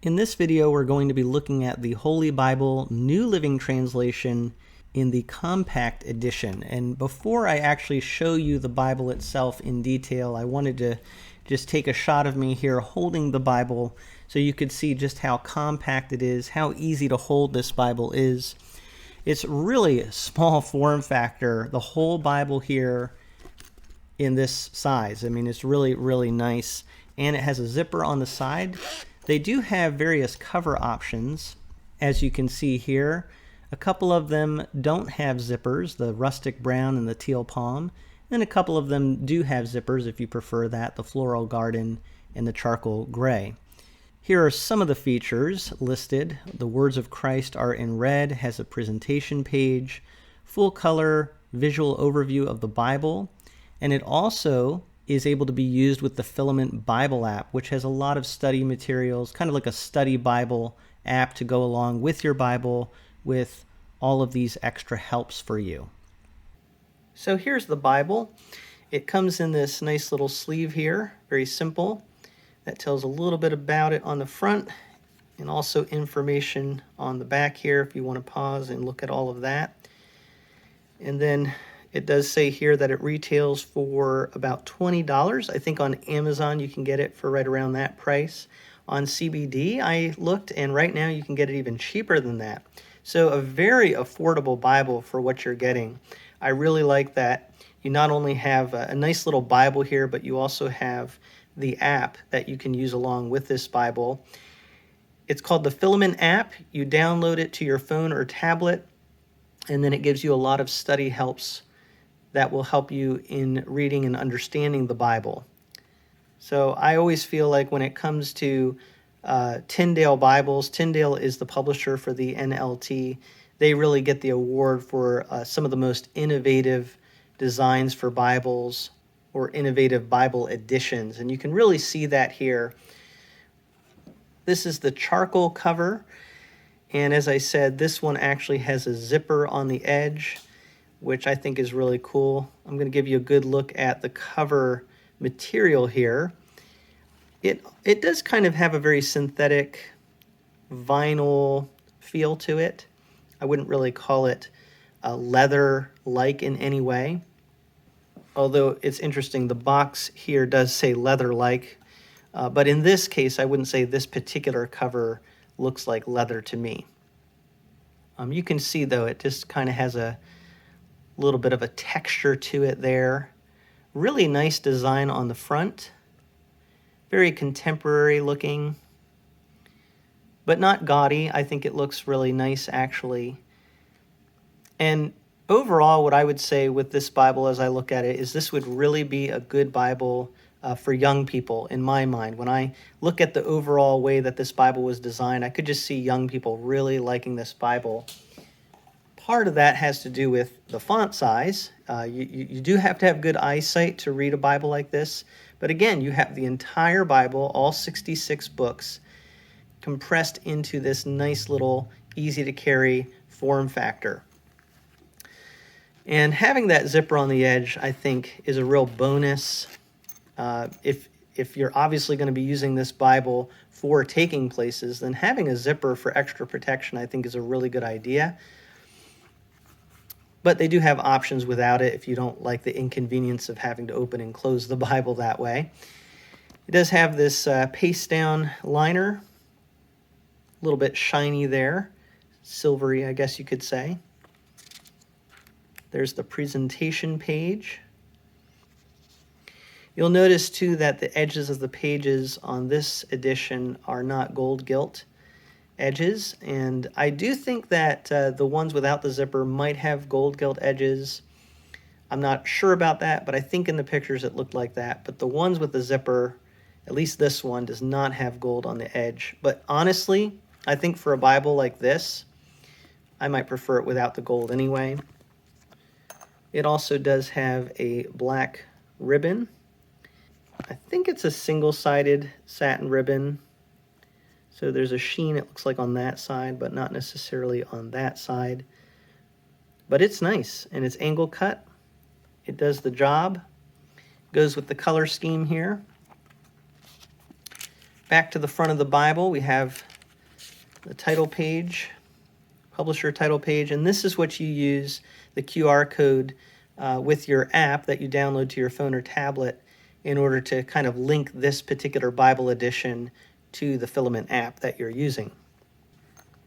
In this video, we're going to be looking at the Holy Bible New Living Translation in the Compact Edition. And before I actually show you the Bible itself in detail, I wanted to just take a shot of me here holding the Bible so you could see just how compact it is, how easy to hold this Bible is. It's really a small form factor, the whole Bible here in this size. I mean, it's really, really nice. And it has a zipper on the side. They do have various cover options, as you can see here. A couple of them don't have zippers, the rustic brown and the teal palm. And a couple of them do have zippers if you prefer that, the floral garden and the charcoal gray. Here are some of the features listed. The words of Christ are in red, has a presentation page, full color visual overview of the Bible, and it also is able to be used with the Filament Bible app, which has a lot of study materials, kind of like a study Bible app to go along with your Bible with all of these extra helps for you. So here's the Bible. It comes in this nice little sleeve here, very simple. That tells a little bit about it on the front and also information on the back here if you want to pause and look at all of that. And then it does say here that it retails for about $20. I think on Amazon you can get it for right around that price. On CBD I looked, and right now you can get it even cheaper than that. So a very affordable Bible for what you're getting. I really like that you not only have a nice little Bible here, but you also have the app that you can use along with this Bible. It's called the Filament app. You download it to your phone or tablet, and then it gives you a lot of study helps that will help you in reading and understanding the Bible. So I always feel like when it comes to Tyndale Bibles, Tyndale is the publisher for the NLT. They really get the award for some of the most innovative designs for Bibles or innovative Bible editions. And you can really see that here. This is the charcoal cover. And as I said, this one actually has a zipper on the edge, which I think is really cool. I'm going to give you a good look at the cover material here. It does kind of have a very synthetic vinyl feel to it. I wouldn't really call it leather-like in any way. Although it's interesting, the box here does say leather-like, but in this case, I wouldn't say this particular cover looks like leather to me. You can see, though, it just kind of has a little bit of a texture to it there. Really nice design on the front. Very contemporary looking, but not gaudy. I think it looks really nice, actually. And overall, what I would say with this Bible as I look at it is this would really be a good Bible for young people, in my mind. When I look at the overall way that this Bible was designed, I could just see young people really liking this Bible. Part of that has to do with the font size. You do have to have good eyesight to read a Bible like this. But again, you have the entire Bible, all 66 books, compressed into this nice little easy-to-carry form factor. And having that zipper on the edge, I think, is a real bonus. If you're obviously going to be using this Bible for taking places, then having a zipper for extra protection, I think, is a really good idea. But they do have options without it if you don't like the inconvenience of having to open and close the Bible that way. It does have this paste down liner, a little bit shiny there, silvery, I guess you could say. There's the presentation page. You'll notice too that the edges of the pages on this edition are not gold gilt edges, and I do think that the ones without the zipper might have gold gilt edges. I'm not sure about that, but I think in the pictures it looked like that. But the ones with the zipper, at least this one, does not have gold on the edge. But honestly, I think for a Bible like this, I might prefer it without the gold anyway. It also does have a black ribbon. I think it's a single-sided satin ribbon. So there's a sheen, it looks like, on that side, but not necessarily on that side. But it's nice, and it's angle cut. It does the job. Goes with the color scheme here. Back to the front of the Bible, we have the title page, publisher title page, and this is what you use, the QR code with your app that you download to your phone or tablet in order to kind of link this particular Bible edition to the Filament app that you're using.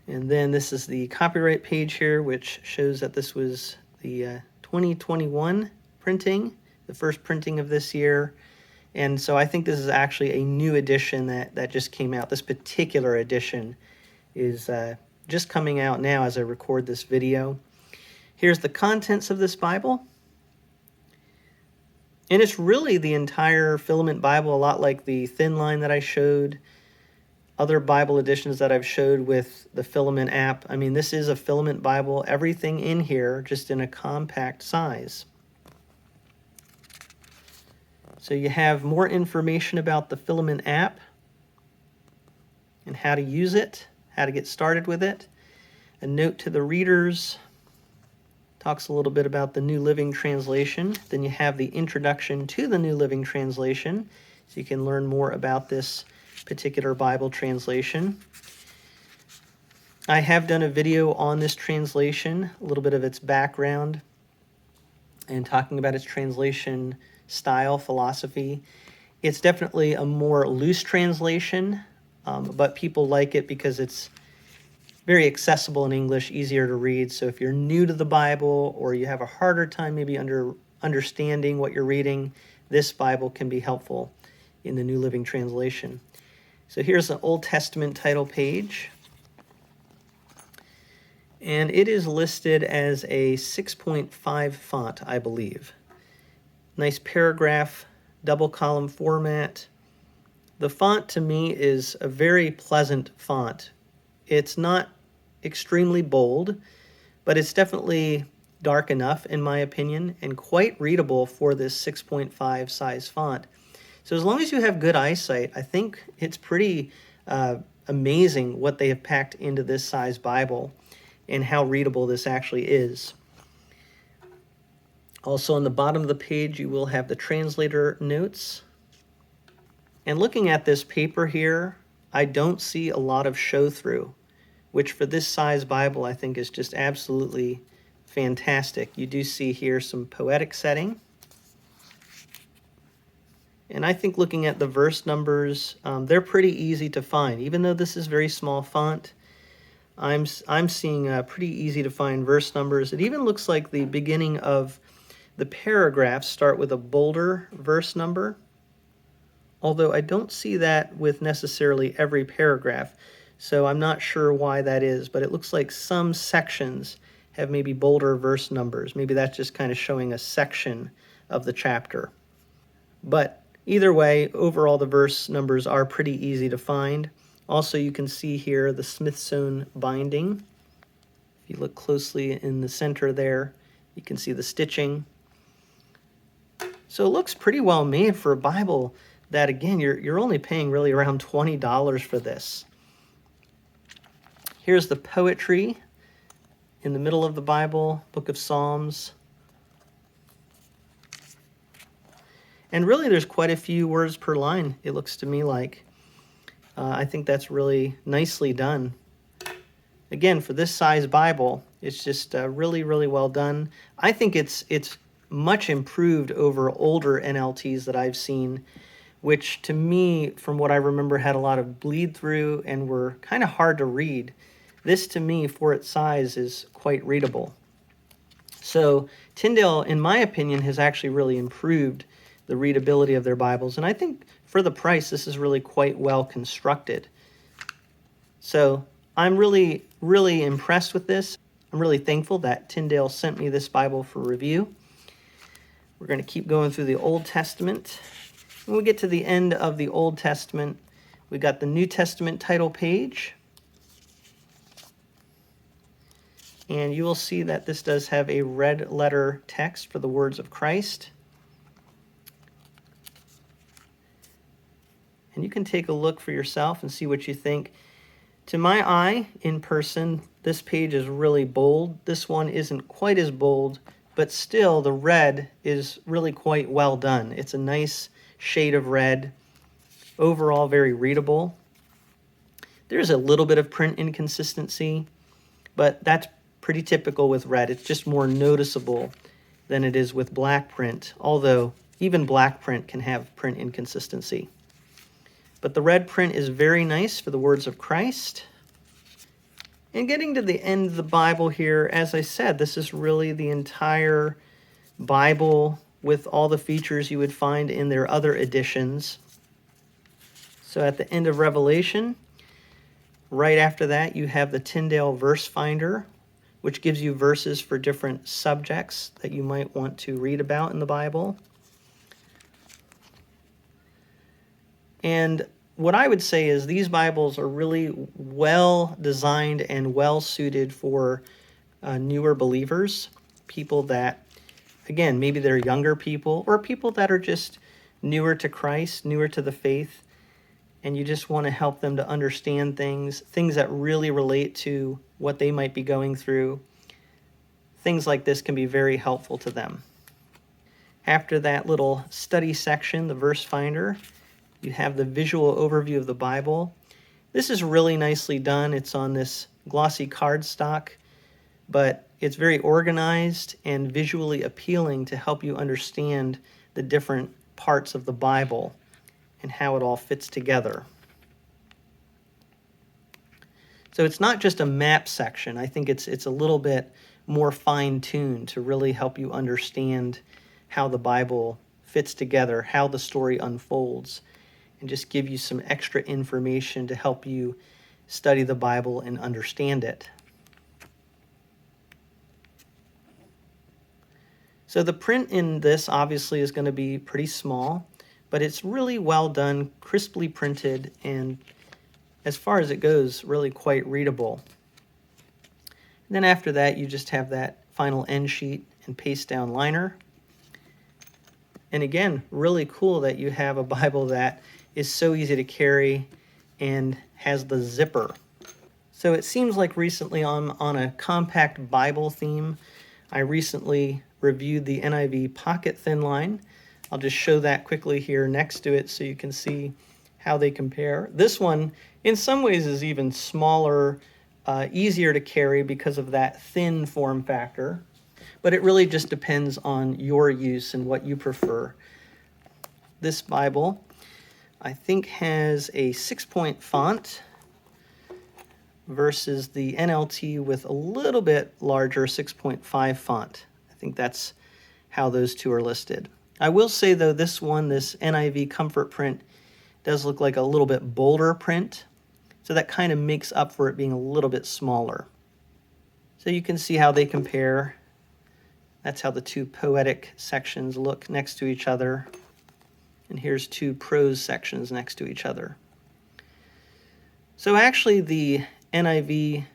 And then this is the copyright page here, which shows that this was the 2021 printing, the first printing of this year. And so I think this is actually a new edition that just came out. This particular edition is just coming out now as I record this video. Here's the contents of this Bible. And it's really the entire Filament Bible, a lot like the thin line that I showed, other Bible editions that I've showed with the Filament app. I mean, this is a Filament Bible, everything in here just in a compact size. So you have more information about the Filament app and how to use it, how to get started with it. A note to the readers, talks a little bit about the New Living Translation. Then you have the introduction to the New Living Translation, so you can learn more about this particular Bible translation. I have done a video on this translation, a little bit of its background, and talking about its translation style, philosophy. It's definitely a more loose translation, but people like it because it's very accessible in English, easier to read. So if you're new to the Bible or you have a harder time maybe understanding what you're reading, this Bible can be helpful in the New Living Translation. So here's the Old Testament title page. And it is listed as a 6.5 font, I believe. Nice paragraph, double column format. The font to me is a very pleasant font. It's not extremely bold, but it's definitely dark enough, in my opinion, and quite readable for this 6.5 size font. So as long as you have good eyesight, I think it's pretty amazing what they have packed into this size Bible and how readable this actually is. Also on the bottom of the page, you will have the translator notes. And looking at this paper here, I don't see a lot of show-through, which for this size Bible I think is just absolutely fantastic. You do see here some poetic setting. And I think looking at the verse numbers, they're pretty easy to find. Even though this is very small font, I'm seeing pretty easy to find verse numbers. It even looks like the beginning of the paragraphs start with a bolder verse number, although I don't see that with necessarily every paragraph. So I'm not sure why that is, but it looks like some sections have maybe bolder verse numbers. Maybe that's just kind of showing a section of the chapter. But either way, overall the verse numbers are pretty easy to find. Also, you can see here the Smithsonian binding. If you look closely in the center there, you can see the stitching. So it looks pretty well made for a Bible that, again, you're only paying really around $20 for this. Here's the poetry in the middle of the Bible, Book of Psalms. And really, there's quite a few words per line, it looks to me like. I think that's really nicely done. Again, for this size Bible, it's just really, really well done. I think it's much improved over older NLTs that I've seen, which to me, from what I remember, had a lot of bleed through and were kind of hard to read. This, to me, for its size, is quite readable. So Tyndale, in my opinion, has actually really improved the readability of their Bibles. And I think for the price, this is really quite well constructed. So I'm really, really impressed with this. I'm really thankful that Tyndale sent me this Bible for review. We're going to keep going through the Old Testament. When we get to the end of the Old Testament, we got the New Testament title page. And you will see that this does have a red letter text for the words of Christ. And you can take a look for yourself and see what you think. To my eye, in person, this page is really bold. This one isn't quite as bold, but still the red is really quite well done. It's a nice shade of red. Overall, very readable. There's a little bit of print inconsistency, but that's pretty typical with red. It's just more noticeable than it is with black print, although even black print can have print inconsistency. But the red print is very nice for the words of Christ. And getting to the end of the Bible here, as I said, this is really the entire Bible with all the features you would find in their other editions. So at the end of Revelation, right after that, you have the Tyndale verse finder, which gives you verses for different subjects that you might want to read about in the Bible. And what I would say is these Bibles are really well designed and well suited for newer believers, people that, again, maybe they're younger people or people that are just newer to Christ, newer to the faith, and you just want to help them to understand things that really relate to what they might be going through. Things like this can be very helpful to them. After that little study section, the verse finder, you have the visual overview of the Bible. This is really nicely done. It's on this glossy cardstock, but it's very organized and visually appealing to help you understand the different parts of the Bible and how it all fits together. So it's not just a map section. I think it's a little bit more fine-tuned to really help you understand how the Bible fits together, how the story unfolds, and just give you some extra information to help you study the Bible and understand it. So the print in this obviously is going to be pretty small, but it's really well done, crisply printed, and as far as it goes, really quite readable. And then after that, you just have that final end sheet and paste down liner. And again, really cool that you have a Bible that is so easy to carry and has the zipper. So it seems like recently on a compact Bible theme, I recently reviewed the NIV Pocket Thin Line. I'll just show that quickly here next to it so you can see how they compare. This one, in some ways, is even smaller, easier to carry because of that thin form factor. But it really just depends on your use and what you prefer. This Bible, I think, has a 6-point font versus the NLT with a little bit larger 6.5 font. I think that's how those two are listed. I will say, though, this one, this NIV Comfort print, does look like a little bit bolder print, so that kind of makes up for it being a little bit smaller. So you can see how they compare. That's how the two poetic sections look next to each other. And here's two prose sections next to each other. So actually the NIV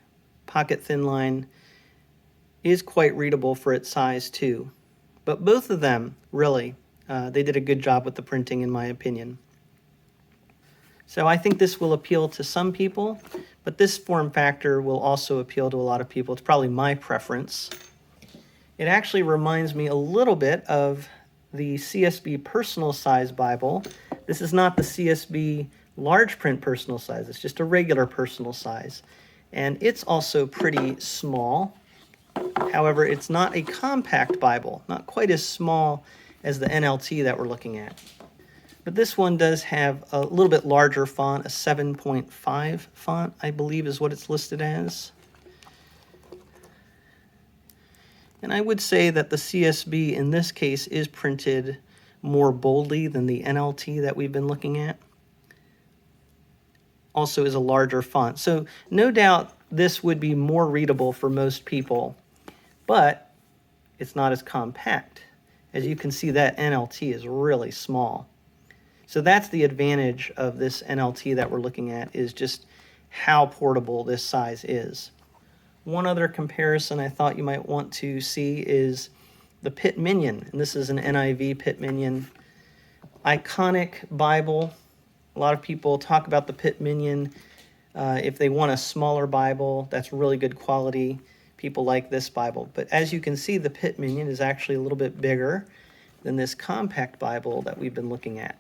Pocket Thin Line is quite readable for its size too. But both of them, really, they did a good job with the printing in my opinion. So I think this will appeal to some people, but this form factor will also appeal to a lot of people. It's probably my preference. It actually reminds me a little bit of the CSB personal size Bible. This is not the CSB large print personal size. It's just a regular personal size. And it's also pretty small. However, it's not a compact Bible, not quite as small as the NLT that we're looking at. But this one does have a little bit larger font, a 7.5 font, I believe is what it's listed as. And I would say that the CSB in this case is printed more boldly than the NLT that we've been looking at. Also is a larger font. So no doubt this would be more readable for most people, but it's not as compact. As you can see, that NLT is really small. So that's the advantage of this NLT that we're looking at, is just how portable this size is. One other comparison I thought you might want to see is the Pitt Minion. And this is an NIV Pitt Minion. Iconic Bible. A lot of people talk about the Pitt Minion. If they want a smaller Bible, that's really good quality. People like this Bible. But as you can see, the Pitt Minion is actually a little bit bigger than this compact Bible that we've been looking at.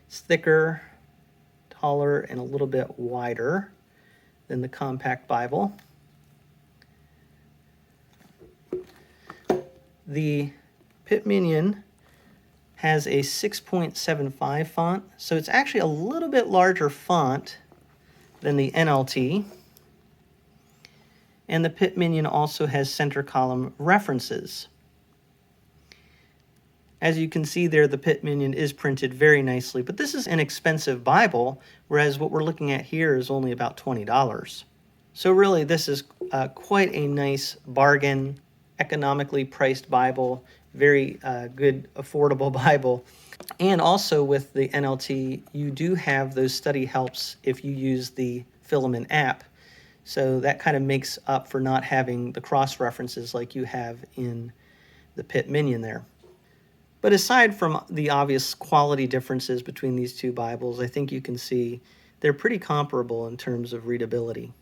It's thicker, taller and a little bit wider than the Compact Bible. The Pitt Minion has a 6.75 font, so it's actually a little bit larger font than the NLT. And the Pitt Minion also has center column references. As you can see there, the Pitt Minion is printed very nicely, but this is an expensive Bible, whereas what we're looking at here is only about $20. So really, this is quite a nice bargain, economically priced Bible, very good, affordable Bible. And also with the NLT, you do have those study helps if you use the Filament app. So that kind of makes up for not having the cross-references like you have in the Pitt Minion there. But aside from the obvious quality differences between these two Bibles, I think you can see they're pretty comparable in terms of readability.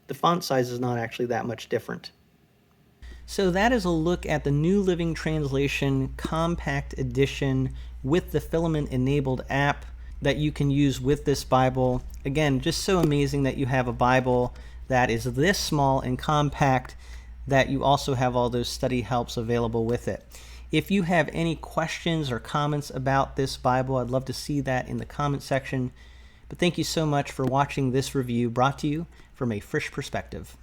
The font size is not actually that much different. So that is a look at the New Living Translation Compact Edition with the Filament-Enabled app that you can use with this Bible. Again, just so amazing that you have a Bible that is this small and compact, that you also have all those study helps available with it. If you have any questions or comments about this Bible, I'd love to see that in the comment section. But thank you so much for watching this review brought to you from a Frisch perspective.